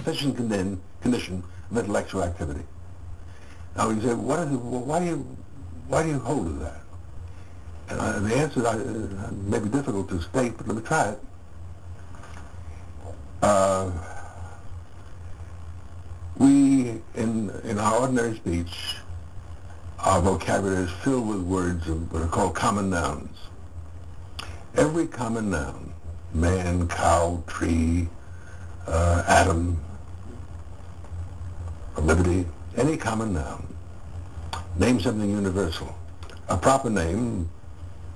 sufficient condition of intellectual activity. Now you say, why do you hold to that? And the answer may be difficult to state, but let me try it. We, in our ordinary speech, our vocabulary is filled with words of what are called common nouns. Every common noun, man, cow, tree, atom, liberty, any common noun, name something universal. A proper name,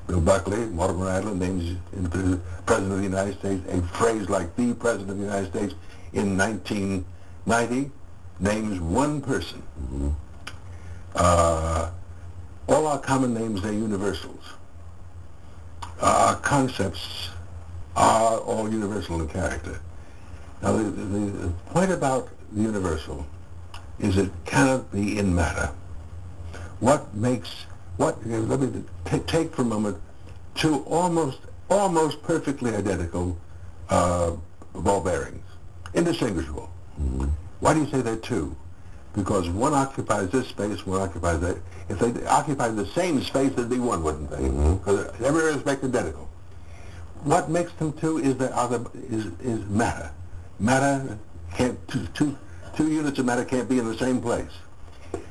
Bill Buckley, Mortimer, Adler names the President of the United States. A phrase like the President of the United States in 1990 names one person. Mm-hmm. All our common names, they're universals. Our concepts are all universal in character. Now, the point about the universal is it cannot be in matter. Let me take for a moment two almost perfectly identical ball bearings, indistinguishable. Mm-hmm. Why do you say they're two? Because one occupies this space, one occupies that. If they occupied the same space, there'd be one, wouldn't they? Because mm-hmm. every respect identical. What makes them two is matter. Matter can't two units of matter can't be in the same place.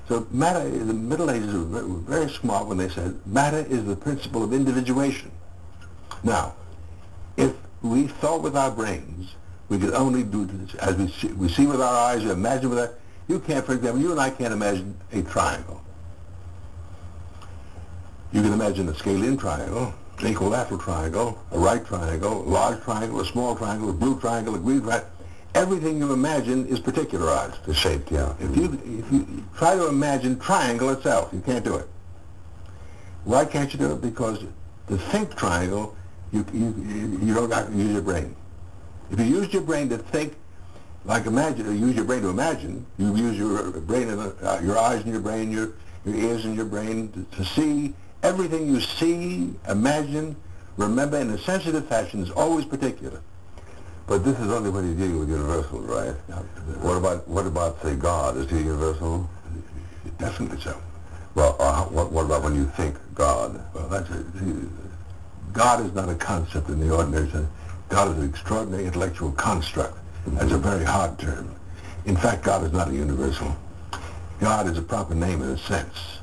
So matter, the Middle Ages were very smart when they said matter is the principle of individuation. Now, if we thought with our brains, we could only do this as we see with our eyes, we imagine with our. You can't, for example, you and I can't imagine a triangle. You can imagine a scalene triangle, an equilateral triangle, a right triangle, a large triangle, a small triangle, a blue triangle, a green triangle. Everything you imagine is particularized. The shape, yeah. If you try to imagine triangle itself, you can't do it. Why can't you do it? Because to think triangle, you don't have to use your brain. If you used your brain to think, like use your brain to imagine, you use your brain, your eyes in your brain, your ears in your brain to see. Everything you see, imagine, remember in a sensitive fashion is always particular. But this is only when you're dealing with universals, right? What about say God? Is he universal? Definitely so. Well, what about when you think God? Well, God is not a concept in the ordinary sense. God is an extraordinary intellectual construct. That's a very hard term. In fact, God is not a universal. God is a proper name in a sense.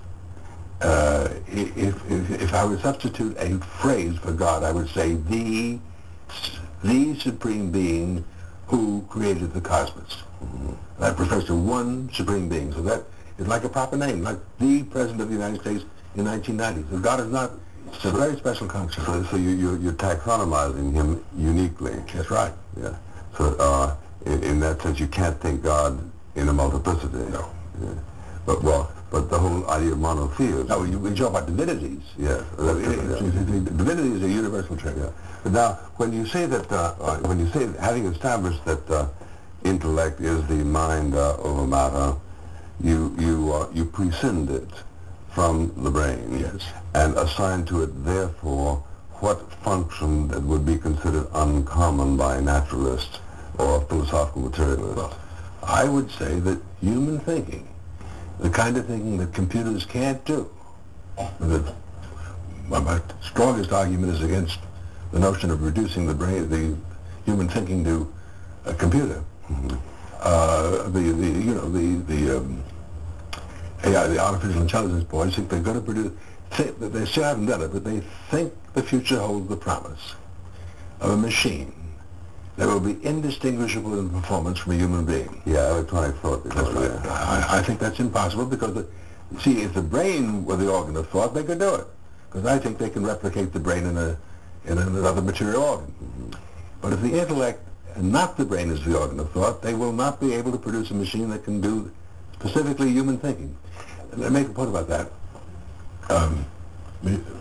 If I would substitute a phrase for God, I would say the supreme being who created the cosmos. Mm-hmm. That refers to one supreme being. So that is like a proper name, like the President of the United States in 1990. So God is not. It's a very special concept. So you're taxonomizing him uniquely. That's right. Yeah. So in that sense, you can't think God in a multiplicity. No. Yeah. But the whole idea of monotheism. No, we talk about divinities. Yes. Divinity is a universal term. Yeah. But now, when you say that, having established that intellect is the mind over matter, you prescind it from the brain. Yes. And assign to it, therefore, what function that would be considered uncommon by naturalists or philosophical materialists? Well, I would say that human thinking, the kind of thinking that computers can't do. My strongest argument is against the notion of reducing the human thinking to a computer. Mm-hmm. The artificial intelligence boys think they're going to produce. They still haven't done it, but they think the future holds the promise of a machine that will be indistinguishable in performance from a human being. Yeah, electronic thought. That's right. Yeah. I think that's impossible because, if the brain were the organ of thought, they could do it. Because I think they can replicate the brain in another material organ. Mm-hmm. But if the intellect and not the brain is the organ of thought, they will not be able to produce a machine that can do specifically human thinking. Let me make a point about that.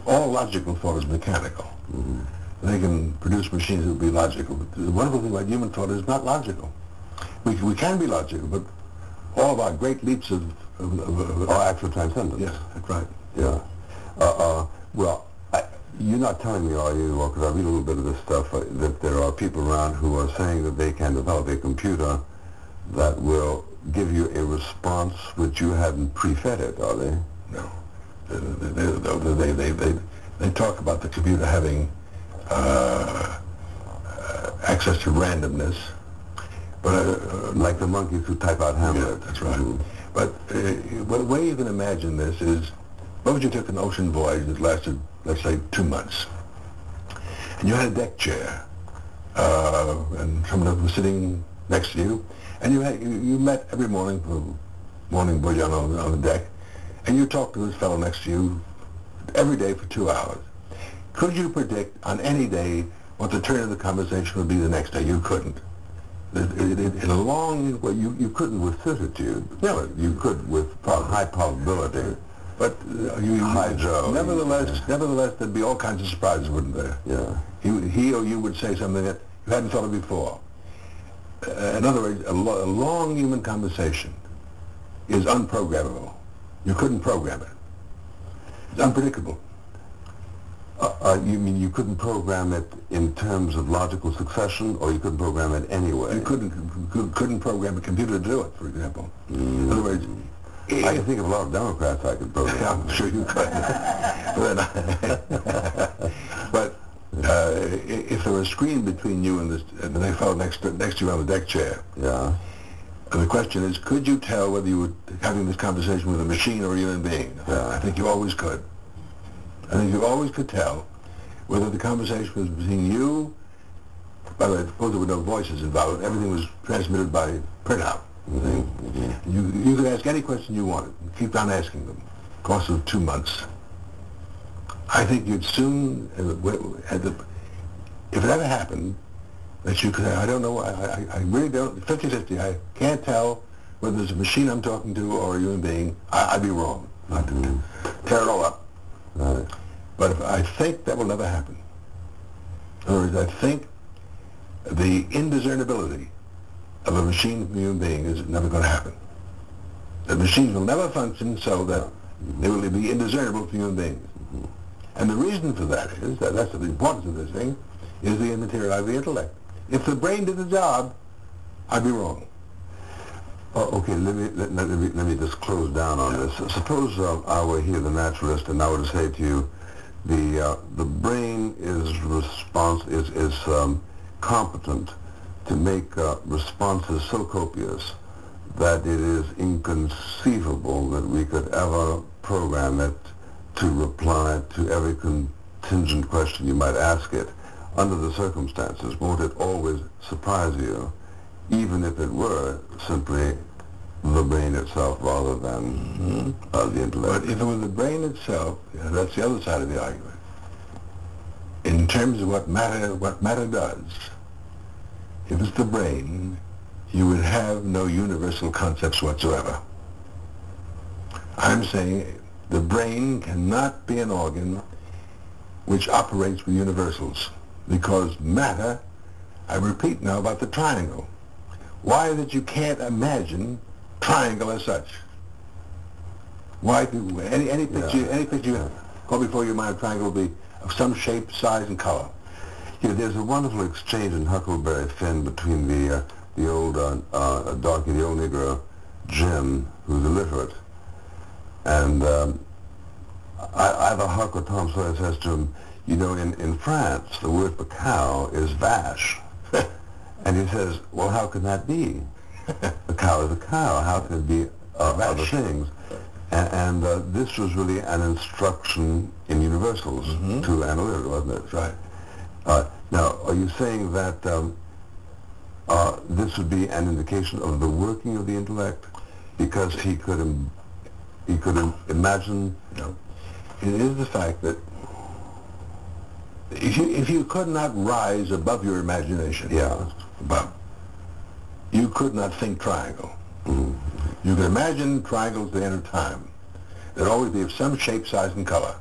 All logical thought is mechanical. Mm-hmm. They can produce machines that will be logical. But the wonderful thing about human thought is not logical. We can be logical, but all of our great leaps of actual transcendence. Yes, that's right. Yeah. Well, you're not telling me, are you, because I read a little bit of this stuff, that there are people around who are saying that they can develop a computer that will give you a response which you hadn't pre-fed it, are they? No. They talk about the computer having access to randomness, but like the monkeys who type out Hamlet. Yeah, that's right. Mm-hmm. But the way you can imagine this is, suppose you took an ocean voyage that lasted, let's say, 2 months, and you had a deck chair, and someone was sitting next to you, and you met every morning for morning bouillon on the deck, and you talked to this fellow next to you every day for 2 hours. Could you predict on any day what the turn of the conversation would be the next day? You couldn't. In a long, well, you couldn't with certitude. No, you could with high probability. But nevertheless, there'd be all kinds of surprises, wouldn't there? Yeah. He or you would say something that you hadn't thought of before. In other words, a long human conversation is unprogrammable. You couldn't program it. It's unpredictable. You mean you couldn't program it in terms of logical succession, or you couldn't program it anyway? You couldn't program a computer to do it, for example. In other words, I can think of a lot of Democrats I could program. I'm sure you could. But if there were a screen between you and the next fellow next to you on the deck chair, yeah. And the question is, could you tell whether you were having this conversation with a machine or a human being? Yeah. I think you always could. I think you always could tell whether the conversation was between you. By the way, suppose there were no voices involved. Everything was transmitted by printout. Mm-hmm. You could ask any question you wanted. Keep on asking them. Course of 2 months. I think you'd soon, if it ever happened, that you could, I don't know, I really don't, 50-50, I can't tell whether it's a machine I'm talking to or a human being. I'd be wrong. I'd tear it all up. Right. But I think that will never happen. In other words, I think the indiscernibility of a machine from a human being is never going to happen. The machines will never function so that they will be indiscernible from human beings. Mm-hmm. And the reason for that is, that's the importance of this thing, is the immateriality of the intellect. If the brain did the job, I'd be wrong. Okay, let me just close down on this. Suppose I were here, the naturalist, and I were to say to you, the brain is competent to make responses so copious that it is inconceivable that we could ever program it to reply to every contingent question you might ask it. Under the circumstances, won't it always surprise you, even if it were simply the brain itself rather than the intellect? But if it were the brain itself, that's the other side of the argument. In terms of what matter does, if it's the brain, you would have no universal concepts whatsoever. I'm saying the brain cannot be an organ which operates with universals, because matter, I repeat now about the triangle. Why that you can't imagine triangle as such? Why do any picture you go before your mind, triangle will be of some shape, size, and color. Yeah, there's a wonderful exchange in Huckleberry Finn between the old darky, the old Negro, Jim, who's illiterate, and either Huck or Tom Sawyer says to him, you know, in France, the word for cow is vache. And he says, well, how can that be? A cow is a cow. How can it be other things? And this was really an instruction in universals to an illiterate, wasn't it? Right. Now, are you saying that this would be an indication of the working of the intellect? Because he could imagine... No. It is the fact that if you could not rise above your imagination, you could not think triangle. Mm-hmm. You could imagine triangles at the end of time. They'd always be of some shape, size, and color.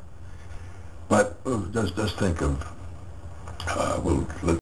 But just think of, let's